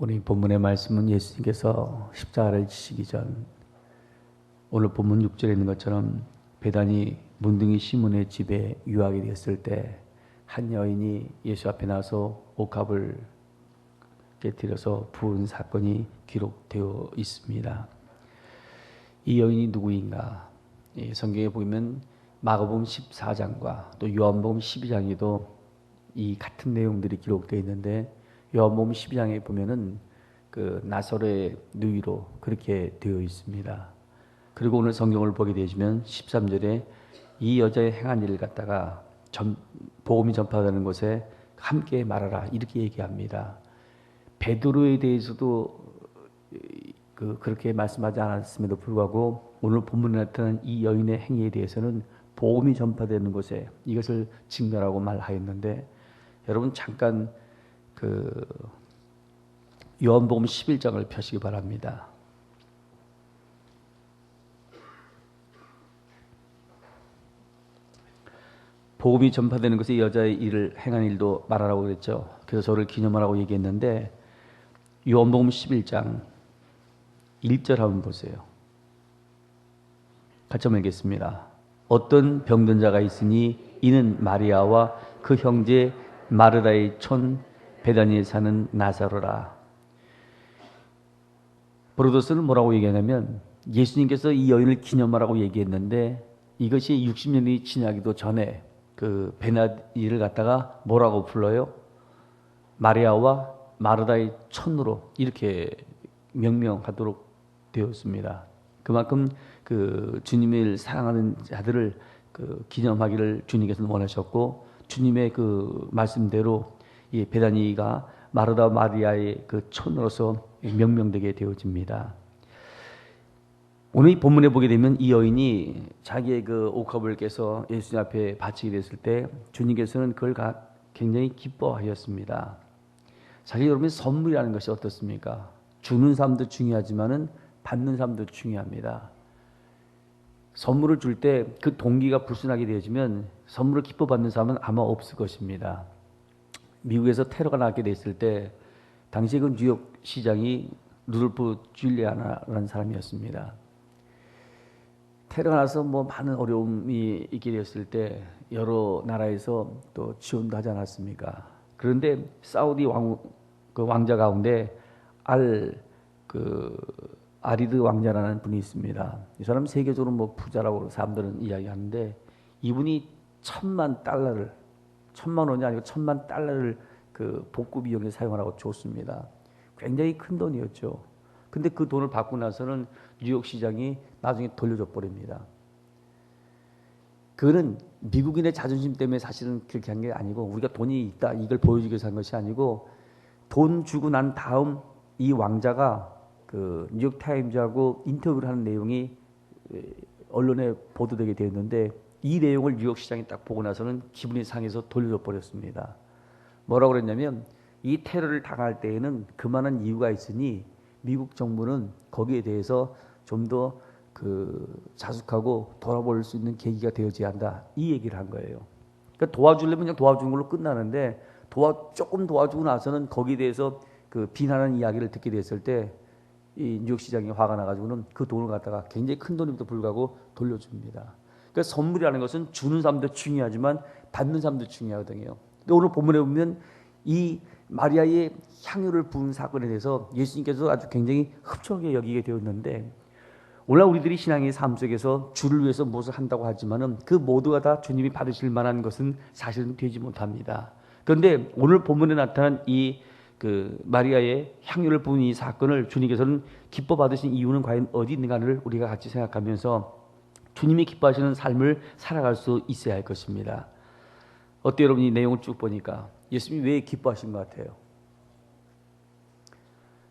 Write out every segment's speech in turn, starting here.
오늘 본문의 말씀은 예수님께서 십자가를 지시기 전 오늘 본문 6절에 있는 것처럼 베다니 문둥이 시몬의 집에 유하게 되었을 때 한 여인이 예수 앞에 나서 옥합을 깨뜨려서 부은 사건이 기록되어 있습니다. 이 여인이 누구인가? 성경에 보면 마가복음 14장과 또 요한복음 12장에도 이 같은 내용들이 기록되어 있는데 요한복음 12장에 보면은 그 나사로의 누이로 그렇게 되어 있습니다. 그리고 오늘 성경을 보게 되시면 13절에 이 여자의 행한 일을 갖다가 복음이 전파되는 곳에 함께 말하라 이렇게 얘기합니다. 베드로에 대해서도 그렇게 말씀하지 않았음에도 불구하고 오늘 본문에 나타난 이 여인의 행위에 대해서는 복음이 전파되는 곳에 이것을 증거라고 말하였는데 여러분 잠깐 요한복음 11장을 펴시기 바랍니다. 복음이 전파되는 것에 여자의 일을 행한 일도 말하라고 그랬죠. 그래서 저를 기념하라고 얘기했는데 요한복음 11장 1절 한번 보세요. 같이 한번 읽겠습니다. 어떤 병든 자가 있으니 이는 마리아와 그 형제 마르다의 촌 베다니에 사는 나사로라. 브로더스는 뭐라고 얘기하냐면 예수님께서 이 여인을 기념하라고 얘기했는데 이것이 60년이 지나기도 전에 그 베다니를 갖다가 뭐라고 불러요? 마리아와 마르다의 촌으로 이렇게 명명하도록 되었습니다. 그만큼 그 주님을 사랑하는 자들을 기념하기를 주님께서는 원하셨고 주님의 그 말씀대로 이 베다니가 마르다 마리아의 그 촌으로서 명명되게 되어집니다. 오늘 이 본문에 보게 되면 이 여인이 자기의 그 옥합을 깨서 예수님 앞에 바치게 됐을 때 주님께서는 그걸 굉장히 기뻐하셨습니다. 사실 여러분 선물이라는 것이 어떻습니까? 주는 사람도 중요하지만은 받는 사람도 중요합니다. 선물을 줄 때 그 동기가 불순하게 되어지면 선물을 기뻐 받는 사람은 아마 없을 것입니다. 미국에서 테러가 나게 됐을 때 당시 그 뉴욕 시장이 루돌프 줄리아나라는 사람이었습니다. 테러가 나서 뭐 많은 어려움이 있게 되었을 때 여러 나라에서 또 지원도 하지 않았습니까? 그런데 사우디 왕자 가운데 아리드 왕자라는 분이 있습니다. 이 사람 세계적으로 뭐 부자라고 사람들은 이야기하는데 이분이 1,000만 원이 아니고 1,000만 달러를 그 복구 비용에 사용하라고 줬습니다. 굉장히 큰 돈이었죠. 근데 그 돈을 받고 나서는 뉴욕 시장이 나중에 돌려줘 버립니다. 그거는 미국인의 자존심 때문에 사실은 그렇게 한 게 아니고 우리가 돈이 있다 이걸 보여주기 위해서 한 것이 아니고 돈 주고 난 다음 이 왕자가 그 뉴욕 타임즈하고 인터뷰를 하는 내용이 언론에 보도되게 되었는데 이 내용을 뉴욕 시장이 딱 보고 나서는 기분이 상해서 돌려줘 버렸습니다. 뭐라고 그랬냐면 이 테러를 당할 때에는 그만한 이유가 있으니 미국 정부는 거기에 대해서 좀 더 자숙하고 돌아볼 수 있는 계기가 되어져야 한다. 이 얘기를 한 거예요. 그러니까 도와주려면 그냥 도와주는 걸로 끝나는데 조금 도와주고 나서는 거기에 대해서 그 비난하는 이야기를 듣게 됐을 때 이 뉴욕 시장이 화가 나가지고는 그 돈을 갖다가 굉장히 큰 돈임에도 불구하고 돌려줍니다. 그러니까 선물이라는 것은 주는 사람도 중요하지만 받는 사람도 중요하거든요. 근데 오늘 본문에 보면 이 마리아의 향유를 부은 사건에 대해서 예수님께서 아주 굉장히 흡족하게 여기게 되었는데 오늘 우리들이 신앙의 삶 속에서 주를 위해서 무엇을 한다고 하지만은 그 모두가 다 주님이 받으실 만한 것은 사실은 되지 못합니다. 그런데 오늘 본문에 나타난 이 마리아의 향유를 부은 이 사건을 주님께서는 기뻐 받으신 이유는 과연 어디 있는가를 우리가 같이 생각하면서 주님이 기뻐하시는 삶을 살아갈 수 있어야 할 것입니다. 어때요 여러분? 이 내용을 쭉 보니까 예수님이 왜 기뻐하신 것 같아요?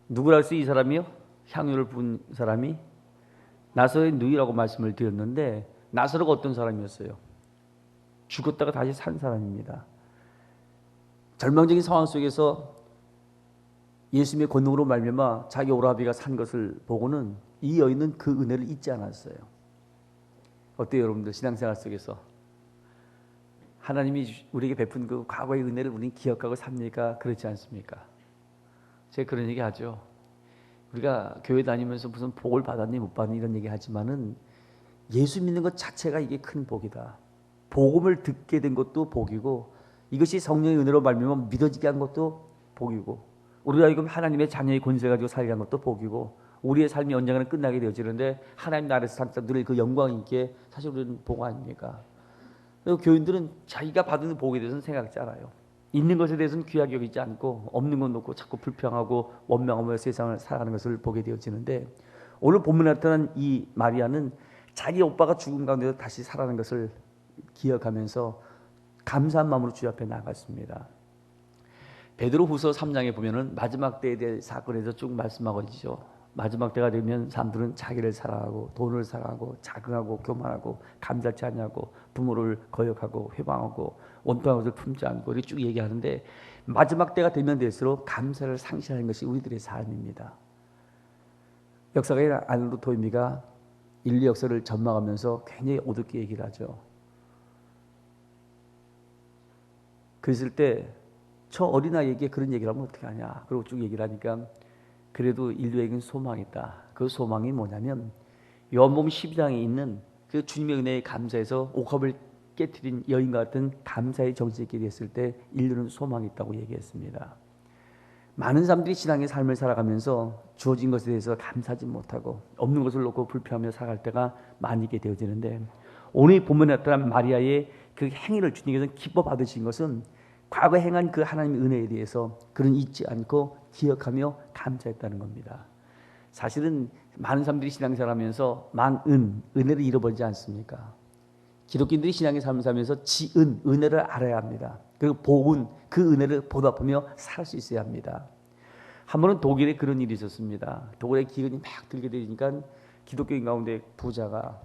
누구랄 이 사람이요? 향유를 부은 사람이 나사로의 누이라고 말씀을 드렸는데 나사로가 어떤 사람이었어요? 죽었다가 다시 산 사람입니다. 절망적인 상황 속에서 예수님의 권능으로 말미암아 자기 오라비가 산 것을 보고는 이 여인은 그 은혜를 잊지 않았어요. 어때요 여러분들? 신앙생활 속에서 하나님이 우리에게 베푼 그 과거의 은혜를 우리는 기억하고 삽니까? 그렇지 않습니까? 제가 그런 얘기 하죠. 우리가 교회 다니면서 무슨 복을 받았니 못 받니 이런 얘기 하지만은 예수 믿는 것 자체가 이게 큰 복이다. 복음을 듣게 된 것도 복이고 이것이 성령의 은혜로 말미암아 믿어지게 한 것도 복이고 우리가 지금 하나님의 자녀의 권세 가지고 살게 한 것도 복이고 우리의 삶이 언젠가는 끝나게 되어지는데 하나님 나라에서 살다 늘 그 영광 있게 사실 우리는 복 아닙니까? 그리고 교인들은 자기가 받은 복에 대해서는 생각지 않아요. 있는 것에 대해서는 귀하게 여기지 않고 없는 것 놓고 자꾸 불평하고 원망하며 세상을 살아가는 것을 보게 되어지는데 오늘 본문에 나타난 이 마리아는 자기 오빠가 죽은 가운데서 다시 살아난 것을 기억하면서 감사한 마음으로 주 앞에 나갔습니다. 베드로후서 3장에 보면은 마지막 때에 대한 사건에 대해서 쭉 말씀하고 있죠. 마지막 때가 되면 사람들은 자기를 사랑하고 돈을 사랑하고 자긍하고 교만하고 감사치 않냐고 부모를 거역하고 회방하고 원통한 것을 품지 않고 이렇게 쭉 얘기하는데 마지막 때가 되면 될수록 감사를 상실하는 것이 우리들의 삶입니다. 역사가인 알루 토이미가 인류 역사를 전망하면서 굉장히 어둡게 얘기를 하죠. 그랬을 때 저 어린아이에게 그런 얘기를 하면 어떻게 하냐. 그리고 쭉 얘기를 하니까 그래도 인류에게는 소망이 있다. 그 소망이 뭐냐면 요한복음 12장에 있는 그 주님의 은혜에 감사해서 옥합을 깨트린 여인과 같은 감사의 정신이 있게 됐을 때 인류는 소망이 있다고 얘기했습니다. 많은 사람들이 신앙의 삶을 살아가면서 주어진 것에 대해서 감사하지 못하고 없는 것을 놓고 불평하며 살아갈 때가 많이 있게 되어지는데 오늘 본문에 나타난 마리아의 그 행위를 주님께서 기뻐 받으신 것은 과거에 행한 그 하나님의 은혜에 대해서 그런 잊지 않고 기억하며 감사했다는 겁니다. 사실은 많은 사람들이 신앙생활하면서 은혜를 잃어버리지 않습니까? 기독교인들이 신앙의 삶을 살면서 은혜를 알아야 합니다. 그리고 복은 그 은혜를 보답하며 살 수 있어야 합니다. 한 번은 독일에 그런 일이 있었습니다. 독일에 기근이 막 들게 되니까 기독교인 가운데 부자가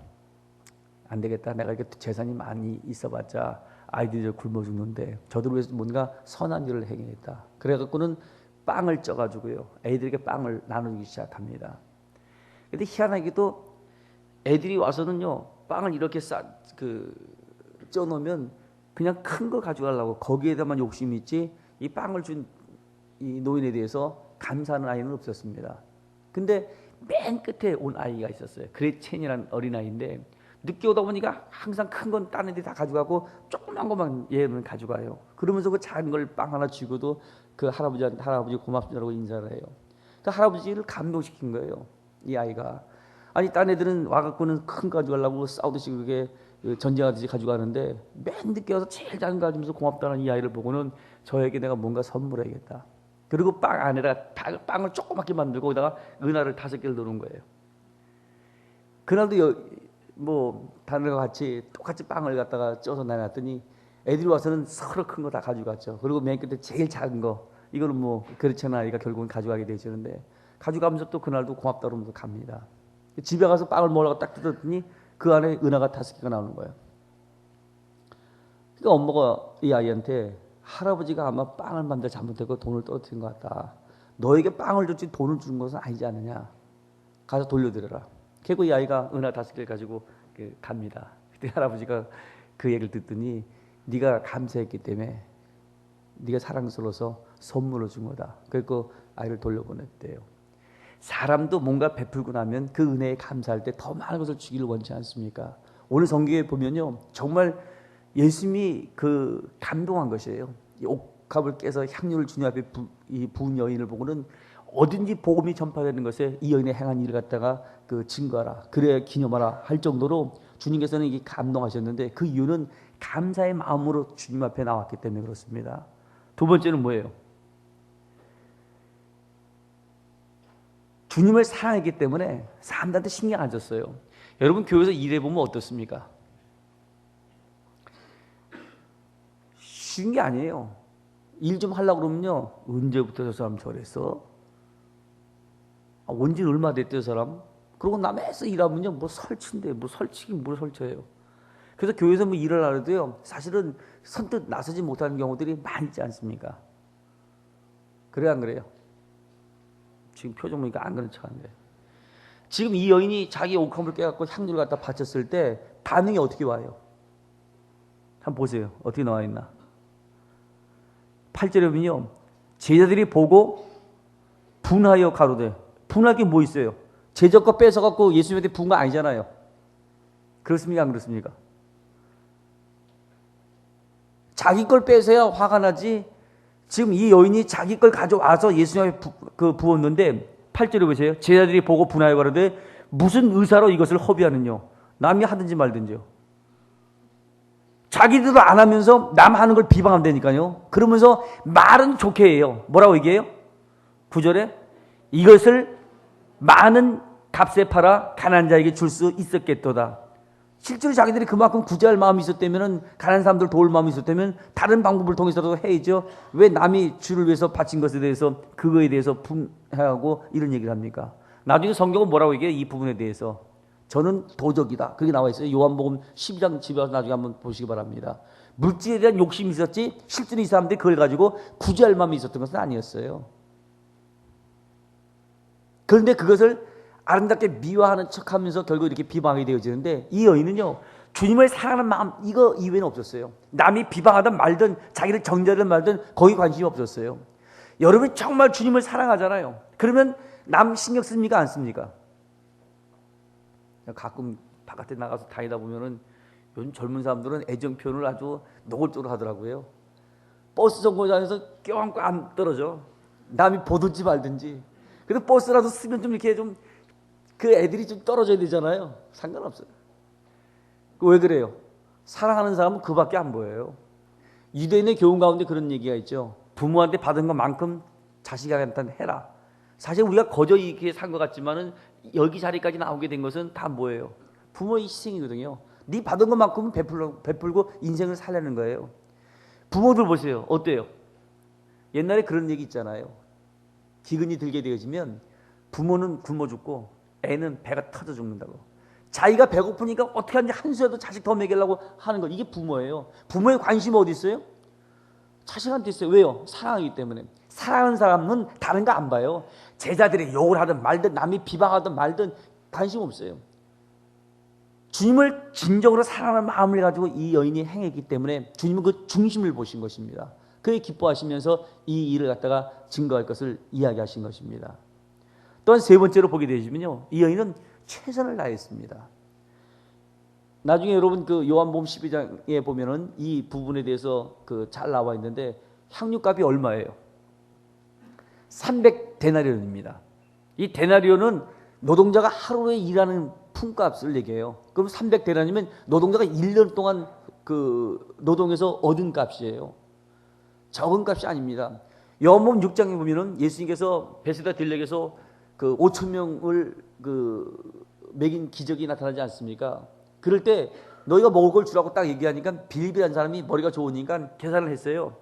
안 되겠다. 내가 이렇게 재산이 많이 있어봤자 아이들이 굶어 죽는데 저들을 위해서 뭔가 선한 일을 행해야겠다. 그래갖고는 빵을 쪄가지고요. 애들에게 빵을 나누기 시작합니다. 근데 희한하게도 애들이 와서는요. 빵을 이렇게 쪄놓으면 그냥 큰 거 가져가려고 거기에다만 욕심이 있지 이 빵을 준 이 노인에 대해서 감사하는 아이는 없었습니다. 근데 맨 끝에 온 아이가 있었어요. 그레첸이라는 어린아이인데 늦게 오다 보니까 항상 큰 건 다른 애들이 다 가져가고 조그만 것만 얘는 가져가요. 그러면서 그 작은 걸 빵 하나 쥐고도 그 할아버지 고맙습니다라고 인사를 해요. 그 할아버지를 감동시킨 거예요. 이 아이가. 아니 딴 애들은 와갖고는 큰 거 가져가려고 싸우듯이 그게 전쟁하듯이 가져가는데 맨 늦게 와서 제일 작은 거 가지면서 고맙다는 이 아이를 보고는 저에게 내가 뭔가 선물해야겠다. 그리고 빵 안에다가 빵을 조그맣게 만들고 거기다가 은하를 5개를 넣는 거예요. 그날도 다른 애가 똑같이 빵을 갖다가 쪄서 내놨더니 애들이 와서는 서로 큰 거 다 가져갔죠. 그리고 맨 끝에 제일 작은 거 이거는 그렇지 않아 아이가 결국은 가져가게 되시는데 가져가면서 또 그날도 고맙다 그러면서 갑니다. 집에 가서 빵을 먹으려고 딱 뜯었더니 그 안에 은하가 5개가 나오는 거예요. 그러니까 엄마가 이 아이한테 할아버지가 아마 빵을 만들 잘못했고 돈을 떨어뜨린 것 같다. 너에게 빵을 줬지 돈을 준 것은 아니지 않느냐. 가서 돌려드려라. 결국 이 아이가 은하 5개를 가지고 갑니다. 그때 할아버지가 그 얘기를 듣더니 네가 감사했기 때문에 네가 사랑스러워서 선물을 준 거다. 그리고 아이를 돌려보냈대요. 사람도 뭔가 베풀고 나면 그 은혜에 감사할 때 더 많은 것을 주기를 원치 않습니까? 오늘 성경에 보면요. 정말 예수님이 감동한 것이에요. 이 옥합을 깨서 향유를 주님 앞에 부은 여인을 보고는 어딘지 복음이 전파되는 것에 이 여인의 행한 일을 갖다가 증거하라. 그래야 기념하라 할 정도로 주님께서는 이게 감동하셨는데 그 이유는 감사의 마음으로 주님 앞에 나왔기 때문에 그렇습니다. 두 번째는 뭐예요? 주님을 사랑했기 때문에 사람들한테 신경 안 썼어요. 여러분 교회에서 일해보면 어떻습니까? 쉬운 게 아니에요. 일 좀 하려고 그러면요. 언제부터 저 사람 저랬어? 온지 얼마 됐대 저 사람? 그러고 남에서 일하면요. 설치인데 설치긴 뭘 설쳐요. 그래서 교회에서 일을 하려도요. 사실은 선뜻 나서지 못하는 경우들이 많지 있지 않습니까? 그래 안 그래요? 지금 표정 보니까 안 그런 척하는데 지금 이 여인이 자기 옥합을 깨갖고 향유를 갖다 바쳤을 때 반응이 어떻게 와요? 한번 보세요. 어떻게 나와 있나? 8절에 보면요. 제자들이 보고 분하여 가로되. 분할 게 뭐 있어요? 제적 거 뺏어갖고 예수님한테 분 거 아니잖아요. 그렇습니까? 안 그렇습니까? 자기 걸 뺏어야 화가 나지. 지금 이 여인이 자기 걸 가져와서 예수님에 부었는데 8절에 보세요. 제자들이 보고 분하여 가로되 무슨 의사로 이것을 허비하느냐. 남이 하든지 말든지요. 자기들도 안 하면서 남 하는 걸 비방한다니까요. 그러면서 말은 좋게 해요. 뭐라고 얘기해요? 9절에 이것을 많은 값에 팔아 가난한 자에게 줄 수 있었겠도다. 실제로 자기들이 그만큼 구제할 마음이 있었다면, 가난한 사람들 도울 마음이 있었다면 다른 방법을 통해서도 해야죠. 왜 남이 주를 위해서 바친 것에 대해서 그거에 대해서 분해하고 이런 얘기를 합니까? 나중에 성경은 뭐라고 얘기해요? 이 부분에 대해서 저는 도적이다. 그게 나와 있어요. 요한복음 12장 집에 와서 나중에 한번 보시기 바랍니다. 물질에 대한 욕심이 있었지 실제로 이 사람들이 그걸 가지고 구제할 마음이 있었던 것은 아니었어요. 그런데 그것을 아름답게 미화하는 척하면서 결국 이렇게 비방하게 되어지는데, 이 여인은요 주님을 사랑하는 마음 이거 이외에는 없었어요. 남이 비방하든 말든 자기를 정죄하든 말든 거기 관심이 없었어요. 여러분이 정말 주님을 사랑하잖아요. 그러면 남 신경 씁니까? 안 씁니까? 가끔 바깥에 나가서 다니다 보면은 요즘 젊은 사람들은 애정 표현을 아주 노골적으로 하더라고요. 버스 정거장에서 껴안고 안 떨어져. 남이 보든지 말든지. 그래도 버스라도 쓰면 좀 이렇게 좀 그 애들이 좀 떨어져야 되잖아요. 상관없어요. 왜 그래요? 사랑하는 사람은 그밖에 안 보여요. 유대인의 교훈 가운데 그런 얘기가 있죠. 부모한테 받은 것만큼 자식한테 해라. 사실 우리가 거저 이렇게 산 것 같지만은 여기 자리까지 나오게 된 것은 다 뭐예요? 부모의 희생이거든요. 네 받은 것만큼은 베풀고 인생을 살려는 거예요. 부모들 보세요. 어때요? 옛날에 그런 얘기 있잖아요. 기근이 들게 되어지면 부모는 굶어 죽고 애는 배가 터져 죽는다고. 자기가 배고프니까 어떻게 하는지 한 수라도 자식 더 먹이려고 하는 거. 이게 부모예요. 부모의 관심이 어디 있어요? 자식한테 있어요. 왜요? 사랑하기 때문에. 사랑하는 사람은 다른 거 안 봐요. 제자들이 욕을 하든 말든 남이 비방하든 말든 관심 없어요. 주님을 진정으로 사랑하는 마음을 가지고 이 여인이 행했기 때문에 주님은 그 중심을 보신 것입니다. 그에 기뻐하시면서 이 일을 갖다가 증거할 것을 이야기하신 것입니다. 또한 세 번째로 보게 되시면요, 이 여인은 최선을 다했습니다. 나중에 여러분 그 요한복음 12장에 보면은 이 부분에 대해서 잘 나와 있는데, 향유값이 얼마예요? 300데나리온입니다. 이 데나리온은 노동자가 하루에 일하는 품값을 얘기해요. 그럼 300데나리온이면 노동자가 1년 동안 그 노동에서 얻은 값이에요. 적은 값이 아닙니다. 요한복음 6장에 보면은 예수님께서 베세다 들녘에서 5,000명을 먹인 기적이 나타나지 않습니까? 그럴 때 너희가 먹을 걸 주라고 딱 얘기하니까 빌립이라는 사람이 머리가 좋으니까 계산을 했어요.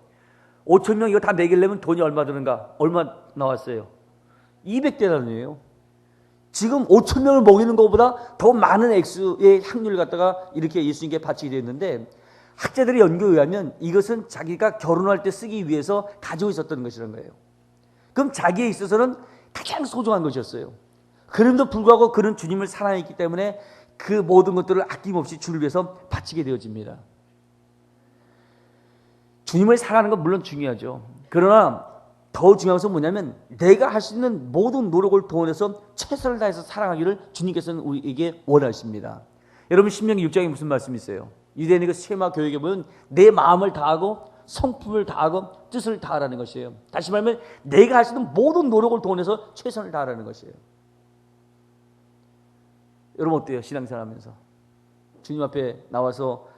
5,000명 이거 다 먹이려면 돈이 얼마 드는가? 얼마 나왔어요? 200데나리온이에요. 지금 5,000명을 먹이는 것보다 더 많은 액수의 향유를 갖다가 이렇게 예수님께 바치게 되었는데, 학자들의 연구에 의하면 이것은 자기가 결혼할 때 쓰기 위해서 가지고 있었던 것이라는 거예요. 그럼 자기에 있어서는 가장 소중한 것이었어요. 그럼에도 불구하고 그는 주님을 사랑했기 때문에 그 모든 것들을 아낌없이 주를 위해서 바치게 되어집니다. 주님을 사랑하는 건 물론 중요하죠. 그러나 더 중요한 것은 뭐냐면, 내가 할 수 있는 모든 노력을 동원해서 최선을 다해서 사랑하기를 주님께서는 우리에게 원하십니다. 여러분 신명기 6장에 무슨 말씀이 있어요? 유대인의 그 쉐마 교육에 보면 내 마음을 다하고 성품을 다하고 뜻을 다하라는 것이에요. 다시 말하면 내가 할 수 있는 모든 노력을 동원해서 최선을 다하라는 것이에요. 여러분 어때요? 신앙생활하면서 주님 앞에 나와서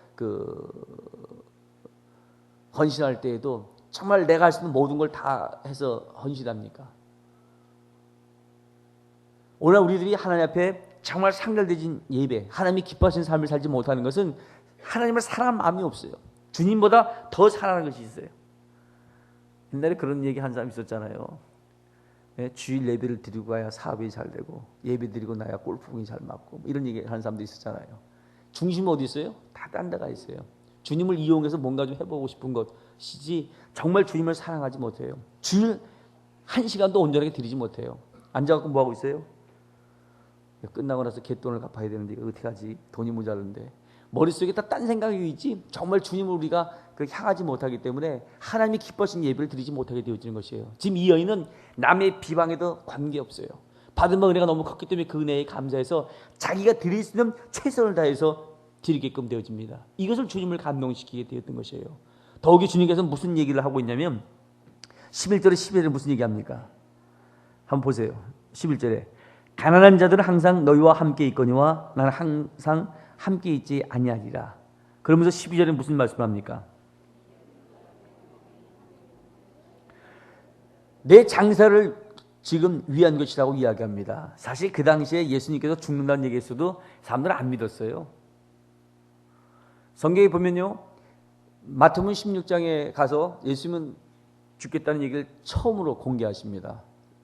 헌신할 때에도 정말 내가 할 수 있는 모든 걸 다 해서 헌신합니까? 오늘 우리들이 하나님 앞에 정말 상달되진 예배, 하나님이 기뻐하시는 삶을 살지 못하는 것은 하나님을 사랑하는 마음이 없어요. 주님보다 더 사랑하는 것이 있어요. 옛날에 그런 얘기 한 사람 있었잖아요. 주일 예배를 드리고 가야 사업이 잘 되고, 예배 드리고 나야 골프공이 잘 맞고, 이런 얘기 하는 사람도 있었잖아요. 중심은 어디 있어요? 다 딴 데가 있어요. 주님을 이용해서 뭔가 좀 해보고 싶은 것이지 정말 주님을 사랑하지 못해요. 주일 1시간도 온전하게 드리지 못해요. 앉아갖고 뭐하고 있어요? 끝나고 나서 갯돈을 갚아야 되는데 이거 어떻게 하지? 돈이 모자른데. 머릿속에 다 딴 생각이 있지 정말 주님을 우리가 그 향하지 못하기 때문에 하나님이 기뻐하시는 예배를 드리지 못하게 되어지는 것이에요. 지금 이 여인은 남의 비방에도 관계없어요. 받은 바 은혜가 너무 컸기 때문에 그 은혜에 감사해서 자기가 드릴 수 있는 최선을 다해서 드리게끔 되어집니다. 이것을 주님을 감동시키게 되었던 것이에요. 더욱이 주님께서 무슨 얘기를 하고 있냐면 11절에 12절에 무슨 얘기합니까? 한번 보세요. 11절에 가난한 자들은 항상 너희와 함께 있거니와 나는 항상 함께 있지 아니하리라. 그러면서 12절에 무슨 말씀을 합니까? 내 장사를 지금 위한 것이라고 이야기합니다. 사실 그 당시에 예수님께서 죽는다는 얘기했어도 사람들은 안 믿었어요. 성경에 보면요, 마태복음 16장에 가서 예수님은 죽겠다는 얘기를 처음으로 공개하십니다.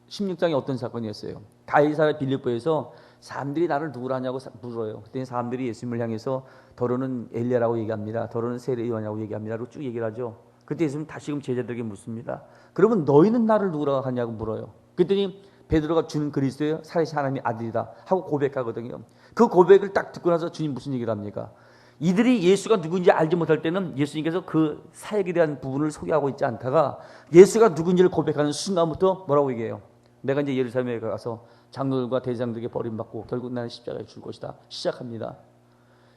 16장에 어떤 사건이었어요? 가이사랴 빌립보에서 사람들이 나를 누구라냐고 물어요. 그때 사람들이 예수님을 향해서 더러는 엘리야라고 얘기합니다. 더러는 세례요한이라고 얘기합니다. 라고 쭉 얘기를 하죠. 그때 예수님 다시금 제자들에게 묻습니다. 그러면 너희는 나를 누구라고 하냐고 물어요. 그랬더니 베드로가 주는 그리스도예요, 살아계신 하나님의 아들이다 하고 고백하거든요. 그 고백을 딱 듣고 나서 주님 무슨 얘기를 합니까? 이들이 예수가 누구인지 알지 못할 때는 예수님께서 그 사역에 대한 부분을 소개하고 있지 않다가 예수가 누구인지를 고백하는 순간부터 뭐라고 얘기해요? 내가 이제 예루살렘에 가서 장로들과 대장들에게 버림받고 결국 나는 십자가에 줄 것이다 시작합니다.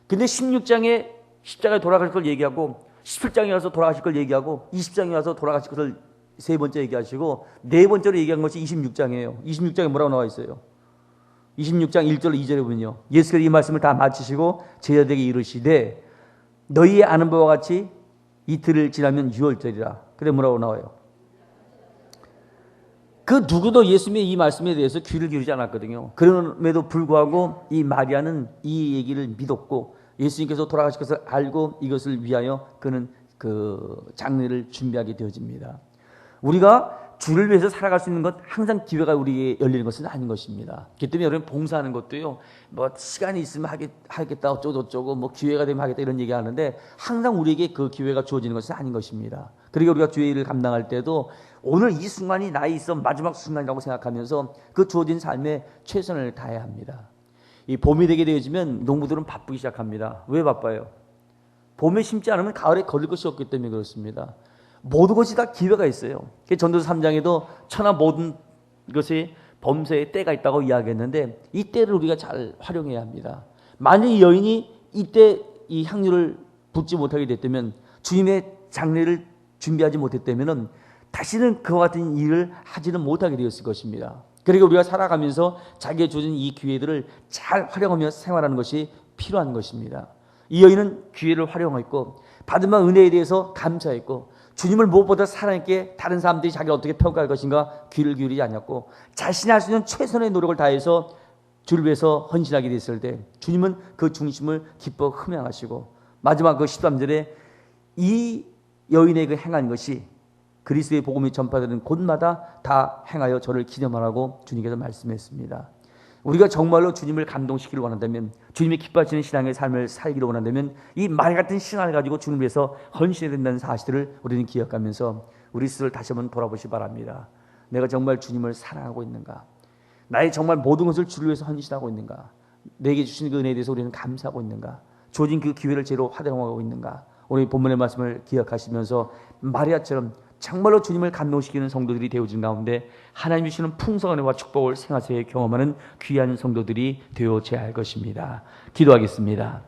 근데 16장에 십자가에 돌아갈 걸 얘기하고 17장에 와서 돌아가실 걸 얘기하고 20장에 와서 돌아가실 것을 세 번째 얘기하시고 네 번째로 얘기한 것이 26장이에요. 26장에 뭐라고 나와 있어요? 26장 1절 2절에 보면요, 예수께서 이 말씀을 다 마치시고 제자들에게 이르시되 너희 아는 바와 같이 이틀을 지나면 유월절이라. 그래 뭐라고 나와요? 그 누구도 예수님의 이 말씀에 대해서 귀를 기울이지 않았거든요. 그럼에도 불구하고 이 마리아는 이 얘기를 믿었고 예수님께서 돌아가실 것을 알고 이것을 위하여 그는 그 장례를 준비하게 되어집니다. 우리가 주를 위해서 살아갈 수 있는 것 항상 기회가 우리에게 열리는 것은 아닌 것입니다. 그렇기 때문에 여러분 봉사하는 것도요, 뭐 시간이 있으면 하겠다 어쩌고 뭐 기회가 되면 하겠다 이런 얘기하는데 항상 우리에게 그 기회가 주어지는 것은 아닌 것입니다. 그러니까 우리가 주의 일을 감당할 때도 오늘 이 순간이 나에 있어 마지막 순간이라고 생각하면서 그 주어진 삶에 최선을 다해야 합니다. 이 봄이 되게 되어지면 농부들은 바쁘기 시작합니다. 왜 바빠요? 봄에 심지 않으면 가을에 거둘 것이 없기 때문에 그렇습니다. 모든 것이 다 기회가 있어요. 전도서 3장에도 천하 모든 것이 범사에 때가 있다고 이야기했는데 이 때를 우리가 잘 활용해야 합니다. 만약 이 여인이 이때 이 향유를 붓지 못하게 됐다면, 주님의 장례를 준비하지 못했다면 다시는 그와 같은 일을 하지는 못하게 되었을 것입니다. 그러니까 우리가 살아가면서 자기의 주어진 이 기회들을 잘 활용하며 생활하는 것이 필요한 것입니다. 이 여인은 기회를 활용했고 받은 바 은혜에 대해서 감사했고 주님을 무엇보다 사랑했기에 다른 사람들이 자기를 어떻게 평가할 것인가 귀를 기울이지 않았고 자신이 할 수 있는 최선의 노력을 다해서 주를 위해서 헌신하게 됐을 때 주님은 그 중심을 기뻐 흠양하시고 마지막 그 13절에 이 여인에게 행한 것이 그리스도의 복음이 전파되는 곳마다 다 행하여 저를 기념하라고 주님께서 말씀했습니다. 우리가 정말로 주님을 감동시키기를 원한다면, 주님이 기뻐하시는 신앙의 삶을 살기를 원한다면 이 말 같은 신앙을 가지고 주님을 위해서 헌신해야 된다는 사실을 우리는 기억하면서 우리 스스로를 다시 한번 돌아보시 바랍니다. 내가 정말 주님을 사랑하고 있는가? 나의 정말 모든 것을 주를 위해서 헌신하고 있는가? 내게 주신 그 은혜에 대해서 우리는 감사하고 있는가? 주어진 그 기회를 제대로 활용하고 있는가? 오늘 본문의 말씀을 기억하시면서 마리아처럼 정말로 주님을 감동시키는 성도들이 되어진 가운데 하나님 주시는 풍성한 은혜와 축복을 생활에 경험하는 귀한 성도들이 되어져야 할 것입니다. 기도하겠습니다.